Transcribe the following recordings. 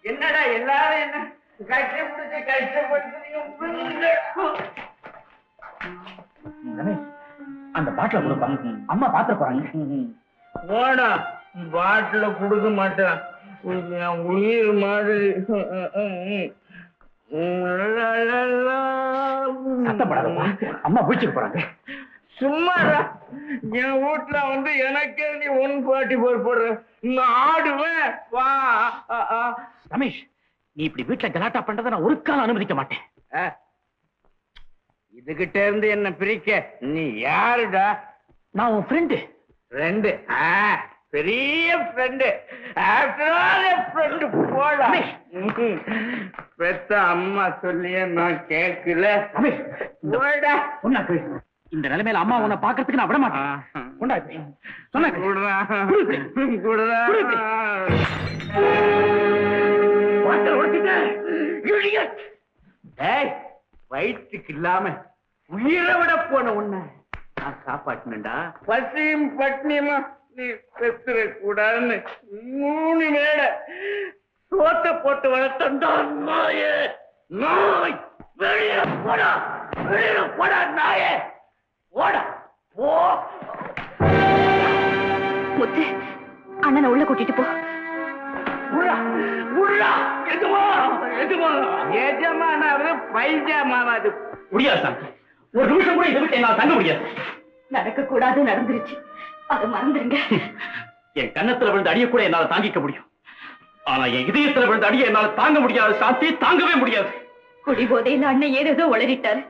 என்னடா எல்லாரும் என்ன கஷ்டப்பட்டு அந்த பாட்டில கொடுப்பாங்க, அம்மா பாத்திர போறாங்க. போடா, பாட்டில கொடுக்க மாட்டேன், உயிர் மாதிரி. அம்மா பூச்சிட்டு போறாங்க. சும்மாடா, என் வீட்டுல வந்து எனக்கே நீ 144 போடுற, நான் ஆடுவேன். வா ரமேஷ், நீ இப்படி வீட்டுல கலாட்டா பண்றத நான் ஒரு காலம் அனுமதிக்க மாட்டேன். இதுகிட்ட இருந்து என்ன பிரிக்க நீ யாருடா? நான் உன் ஃப்ரெண்டு. ஃப்ரெண்டு? பெரிய ஃப்ரெண்டு. போடா. பெத்த அம்மா சொல்லியே நான் கேட்கல. இந்த நிலைமையில அம்மா உன்னை பாக்கிறதுக்கு நான் விட மாட்டேன். வயிற்றுக்கு இல்லாம உயிரை விட போன உன்னை நான் காப்பாற்றினேன்டா. பசியும் பட்னியமா நீ செத்துற கூடாதுன்னு 3 மேல சோத்த போட்டு வளர்த்தா நாயே. நாய் வெளியே போடா, வெளியே போடா நாயே, போடா போ. முத்து, அண்ணனை உள்ள கூட்டிட்டு போ. எஜமானாவது பைஜாமாவது முடியாது சாமி, ஒரு நிமிஷம் கூட இதை விட்டு என்னால தங்க முடியாது. நடக்க கூடாது, நடந்துருச்சு, அதை மறந்துருங்க. என் கன்னத்துல விழுந்து அடிய கூட என்னால தாங்கிக்க முடியும், ஆனா என் இதயத்துல விழுந்து அடிய என்னால தாங்க முடியாது சாந்தி, தாங்கவே முடியாது. குடி போதையில அண்ணன் ஏதோ உளறிட்டாரு,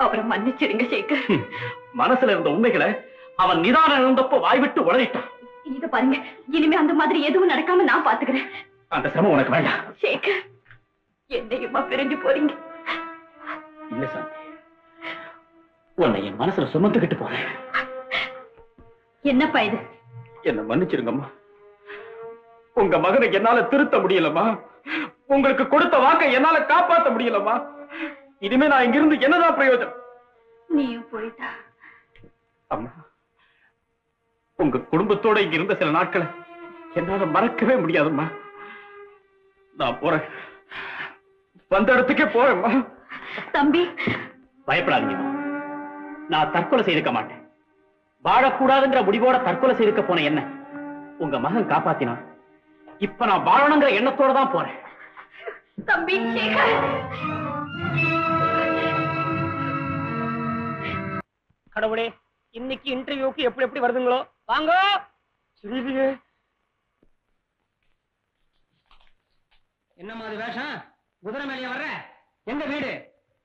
அவரை மன்னிச்சிருங்க சேகர். மனசுல இருந்த உண்மைகளை அவன் நிதானம் இருந்தப்போ வாய்விட்டு உளறிட்டான். இத பாருங்க, இனிமே அந்த மாதிரி எதுவும் நடக்காம நான் பாத்துக்கிறேன். அந்த சிரமம் உனக்கு வேண்டாம். சேகர், என்னையுமா பிரிஞ்சு போறீங்க? இல்ல சாந்தி, உன்னை என் மனசுல சுமந்துக்கிட்டு போறேன். என்னப்பா இது? என்ன மன்னிச்சிருங்கம்மா, உங்க மகனை என்னால திருத்த முடியலம்மா, உங்களுக்கு கொடுத்த வாக்கை என்னால காப்பாற்ற முடியலம்மா. இனிமே நான் இங்கிருந்து என்னதான் பிரயோஜனம்? நீயும் போயிட்டா. அம்மா, உங்க குடும்பத்தோட இங்க இருந்த சில நாட்களை என்னால மறக்கவே முடியாதும்மா. நான் போறேன், வந்த இடத்துக்கே போறேன்மா. தம்பி, பயப்படாதீங்கம்மா, நான் தற்கொலை செய்திருக்க மாட்டேன். வாழக்கூடாதுங்கிற முடிவோட தற்கொலை செய்திருக்க போன என்ன உங்க மகன் காப்பாத்தினா, இப்ப நான் வாழணுங்கிற எண்ணத்தோட தான் போறேன். தம்பி சேகர். கடவுளே, இன்னைக்கு இன்டர்வியூக்கு எப்படி எப்படி வருதுங்களோ? வாங்க. என்ன மாதிரி வேஷம்? குதிரை மேலே வர்ற? எங்க வீடு?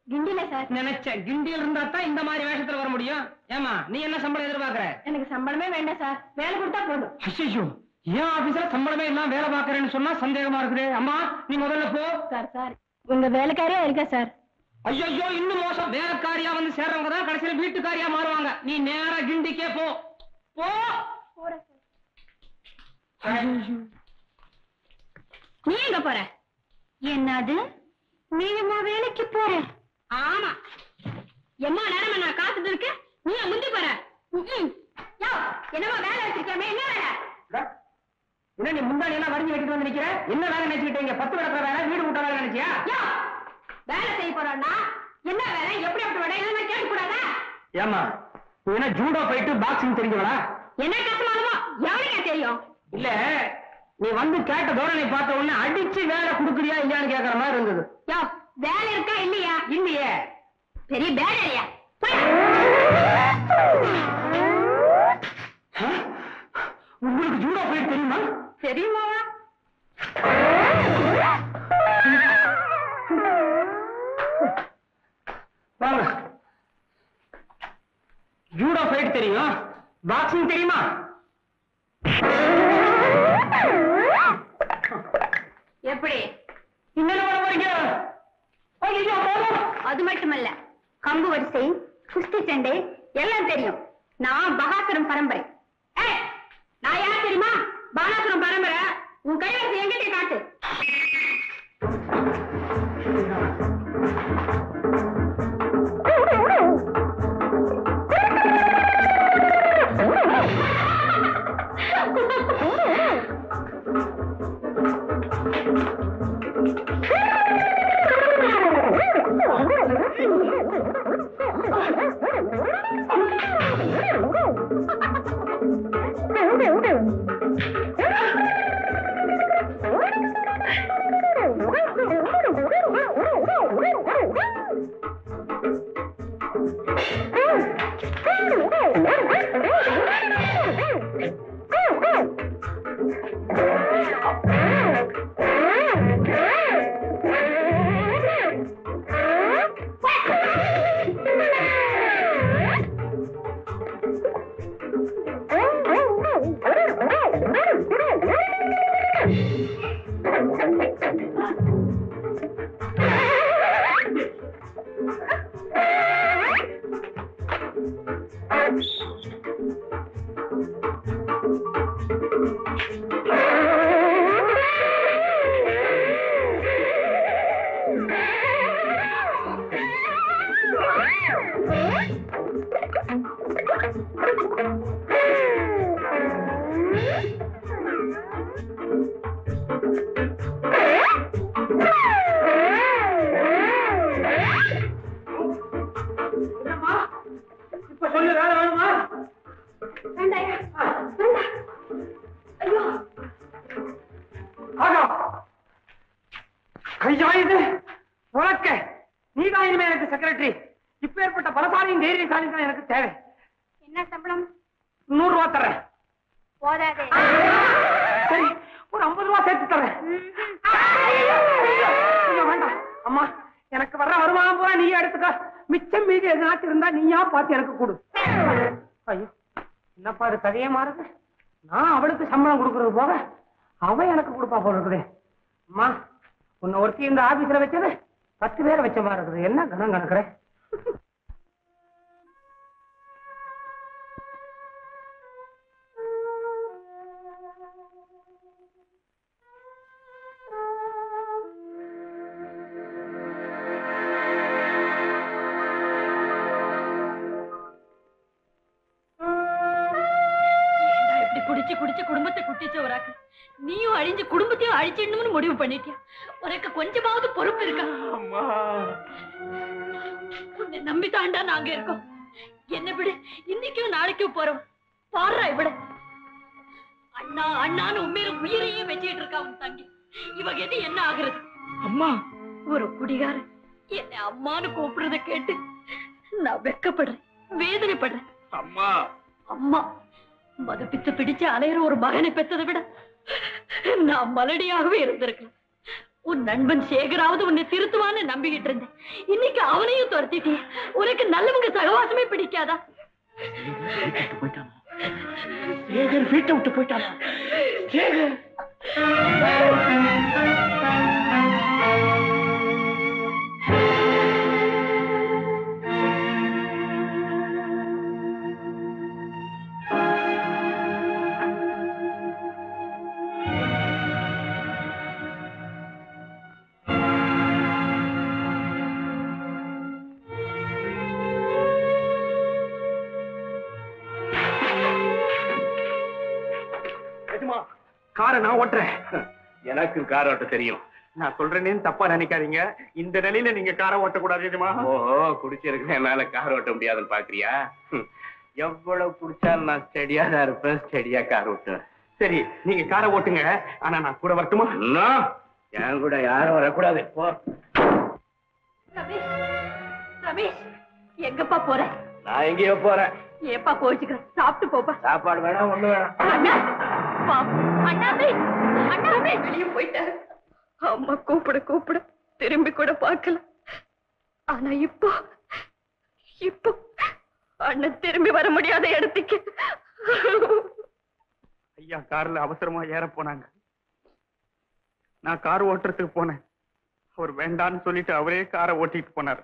கிண்டில சார். நினைச்சேன், கிண்டியில் இருந்தா தான் இந்த மாதிரி வேஷத்துல வர முடியும். ஏமா, நீ என்ன சம்பளம் எதிர்பார்க்கற? எனக்கு சம்பளமே வேண்டாம் சார், வேலை கொடுத்தா போதும். ஐயோ, ஏன் ஆபீஸ்ல சம்பளமே எல்லாம் வேலை பாக்குறேன்னு சொன்னா சந்தேகமா இருக்குது. அம்மா, நீ முதல்ல போ. சார் சார், உங்க வேலைக்காரியா இருக்கா சார்? ஐயோ, இன்னும் மோசம். வேலைக்காரியா வந்து சேர்றவங்க தான் கடைசியில வீட்டுக்காரியா மாறுவாங்க. நீ நேரா கிண்டிக்கே போ. போ. நீ எங்க போற? என்னது, நீயுமா வேலைக்கு போற? ஆமா. எம்மா நேரம் நான் காத்துட்டு இருக்க, நீ முந்தி போற. என்னமா வேலை வச்சிருக்கே? என்ன வேலை? என்ன நீ முந்தாடி எல்லாம் வரைஞ்சி வைக்கிட்டு வந்து நிக்கிற? என்ன வேலை நினைச்சுக்கிட்டீங்க? 10 கிடக்கிற வேலை, வீடு விட்ட வேலை நினைச்சியா? வேலை செய்ய போறோம்னா என்ன வேலை, எப்படி அப்படி வேலை எல்லாம் கேட்க கூடாதா? ஏமா, நீ என்ன ஜூடோ போயிட்டு பாக்ஸிங் தெரிஞ்சவளா? என்ன கஷ்டமானமோ எவனுக்கே தெரியும். இல்ல, நீ வந்து கேட்ட தோரணை பார்த்த உடனே அடிச்சு வேலை கொடுக்குறியா இல்லையான்னு கேட்கற மாதிரி இருந்தது. வேலை இருக்கா இல்லையா? இல்லையே. பெரிய பேடரியா? உங்களுக்கு ஜூடோ போயிட்டு தெரியுமா? தெரியுமா? வாங்க. ஜூடோ ஃபைட் தெரியும், பாக்ஸிங் தெரியுமா? எப்படி? இன்னும் பண்ண போறீங்க? அது மட்டுமல்ல, கம்பு வரிசை, குஸ்தி சண்டை எல்லாம் தெரியும். நான் பகாசுரம் பரம்பரை. நான் யார் தெரியுமா? பாலாசுரம் பரம்பரை. உன் கைவரிசை எங்கிட்ட காட்டு. கதையே மாறுது. நான் அவளுக்கு சம்பளம் கொடுக்கறது போக அவ எனக்கு கொடுப்பா போல இருக்குது. அம்மா, உன்னை ஒருத்தி இந்த ஆபீஸ்ல வச்சது 10 பேரை வச்ச மாதிரி இருக்குது. என்ன கணம் கணக்குற? குடும்பத்தை குட்டிச்சவராக்கு நீயும் அழிஞ்சு குடும்பத்தையும் அழிச்சிடணும்னு முடிவு பண்ணிட்டியா? உனக்கு கொஞ்சமாவது பொறுப்பு இருக்கா? உன்னை நம்பித்தாண்டா நாங்க இருக்கோம். என்ன விடு, இன்னைக்கும் நாளைக்கும் போறோம். பாடுறா இவட அண்ணா அண்ணான்னு உண்மையில உயிரையும் வச்சுட்டு இருக்கா உன் தங்கி. இவங்க எது என்ன ஆகுறது? அம்மா, ஒரு குடிகாரன் என்னை அம்மான்னு கூப்பிடுறத கேட்டு நான் வெக்கப்படுறேன், வேதனைப்படுறேன். அம்மா அம்மா மது பித்து பிடிச்சு அலையிற ஒரு மகனை பெற்றதை விட நான் மலடியாகவே இருந்திருக்கேன். உன் நண்பன் சேகராவது உன்னை திருத்துவான்னு நம்பிக்கிட்டு இருந்தேன். இன்னைக்கு அவனையும் துரத்திட்டேன். உனக்கு நல்லவங்க சகவாசமே பிடிக்காதா? சேகர் வீட்டை விட்டு போயிட்டானா? சேகர் காரை நான் ஓட்டுறேன். எனக்கு கார் ஓட்ட தெரியும். நான் சொல்றேன்னு தப்பா நினைக்காதீங்க. இந்த நிலையில நீங்க காரை ஓட்டக்கூடாது. ஓஹோ, குடிச்சிருக்கேன், என்னால கார் ஓட்ட முடியாதுன்னு பாக்குறியா? எவ்வளவு குடிச்சாலும் நான் ஸ்டெடியா தான் இருப்பேன், ஸ்டெடியா கார் ஓட்டுவேன். சரி, நீங்க காரை ஓட்டுங்க. ஆனா நான் கூட வரட்டுமா? என் கூட யாரும் வரக்கூடாது. போ. ரமேஷ், ரமேஷ், எங்கப்பா போற? நான் எங்கேயோ போறேன். ஏப்பா கோச்சுக்கிற? சாப்பிட்டு போப்பா. சாப்பாடு வேணாம், ஒண்ணு வேணாம். அண்ணாவே வெளியே போயிட்டாரு. அம்மா கூப்பிட கூப்பிட திரும்பி கூட பார்க்கல. ஆனா இப்போ இப்போ அண்ணன் திரும்பி வர முடியாத இடத்துக்கு. ஐயா கார்ல அவசரமா ஏற போனாங்க. நான் கார் ஓட்டுறதுக்கு போனேன். அவர் வேண்டான்னு சொல்லிட்டு அவரே காரை ஓட்டிட்டு போனார்.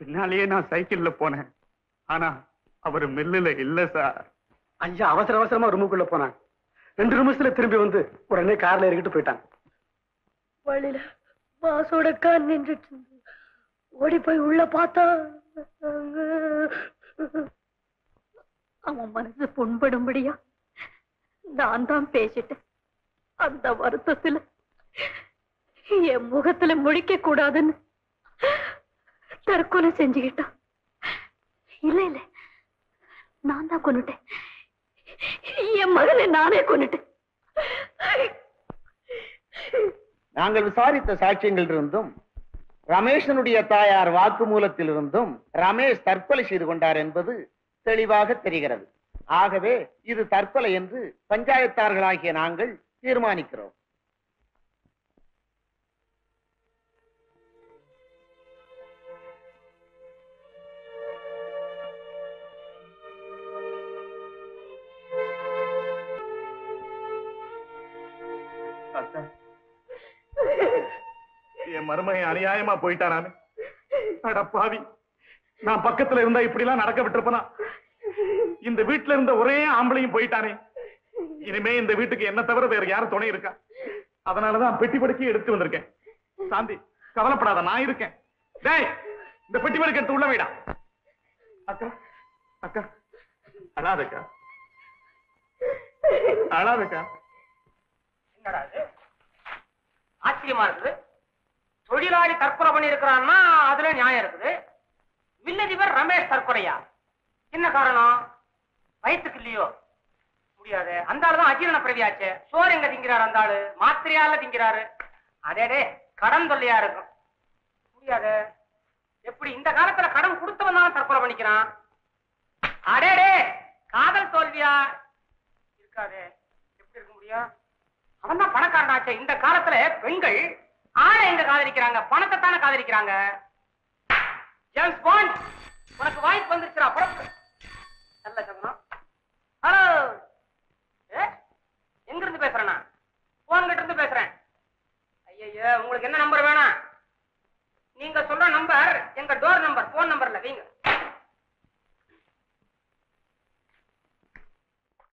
பின்னாலேயே நான் சைக்கிள்ல போனேன். ஆனா அவர் மில்லுல இல்ல சார். ஐயா அவசர அவசரமா ரூமுக்குள்ள போனாங்க. 2 நிமிஷத்துல திரும்பி வந்து உடனே கார்ல ஏறிக்கிட்டு போயிட்டாங்க. வழியில வாசோட கார் நின்றுட்டு ஓடி போய் உள்ள பார்த்தா அவன் மனசு புண்படும்படியா நான் தான் பேசிட்டேன். அந்த வருத்தத்துல என் முகத்துல முழிக்க கூடாதுன்னு தற்கொலை செஞ்சுக்கிட்டான். இல்ல இல்ல, நான் தான் கொன்னுட்டேன். என் மகனை நானே கொன்னுட்டேன். நாங்கள் விசாரித்த சாட்சியங்கள் இருந்தும் ரமேஷனுடைய தாயார் வாக்குமூலத்தில் இருந்தும் ரமேஷ் தற்கொலை செய்து கொண்டார் என்பது தெளிவாக தெரிகிறது. ஆகவே இது தற்கொலை என்று பஞ்சாயத்தார்களாகிய நாங்கள் தீர்மானிக்கிறோம். என் மருமகன் அநியாயமா போயிட்டானாமே. அடப்பாவி, நான் பக்கத்துல இருந்தா இப்படி எல்லாம் நடக்க விட்டுருப்பனா? இந்த வீட்டுல இருந்த ஒரே ஆம்பளையும் போயிட்டானே. இனிமே இந்த வீட்டுக்கு என்ன தவிர வேற யாரும் துணை இருக்கா? அதனாலதான் பெட்டி படுக்கி எடுத்து வந்திருக்கேன். சாந்தி, கவலைப்படாத, நான் இருக்கேன். டேய், இந்த பெட்டி படுக்கை எடுத்து உள்ள வைடா. அக்கா, அக்கா, அழாதக்கா, அழாதக்கா. என்னடா இது? ஆச்சரியமா இருக்குது. தொழிலாளி தற்கொலை பண்ணி இருக்கிறான்னா அதுல நியாயம் இருக்குது. மில்லதிபர் ரமேஷ் தற்கொலையா? என்ன காரணம்? வயிற்றுக்கு இல்லையோ? முடியாது. அந்த ஆளுதான் அஜீரண பிரவியாச்சு. சோறு எங்க திங்கிறாரு அந்த ஆளு? மாத்திரையால திங்கிறாரு. அதே கடன் தொல்லையா இருக்கும். முடியாது. எப்படி இந்த காலத்துல கடன் கொடுத்தவன் தான் தற்கொலை பண்ணிக்கிறான்? அடேடே, காதல் தோல்வியா இருக்காது. எப்படி இருக்க முடியும்? அவன் தான் பணக்காரனாச்சே. இந்த காலத்துல பெண்கள் ஆடை எங்க காதலிக்கிறாங்க? பணத்தை தானே காதலிக்கிறாங்க. ஜேம்ஸ் பாண்ட், உனக்கு வாய்ப்பு வந்துருச்சுடா. புறப்பு. நல்ல சகுனம். ஹலோ, எங்க இருந்து பேசுறேன்னா? போன் கிட்ட இருந்து பேசுறேன். ஐயோ, உங்களுக்கு என்ன நம்பர் வேணும்? நீங்க சொல்ற நம்பர் எங்க டோர் நம்பர், போன் நம்பர்ல வைங்க.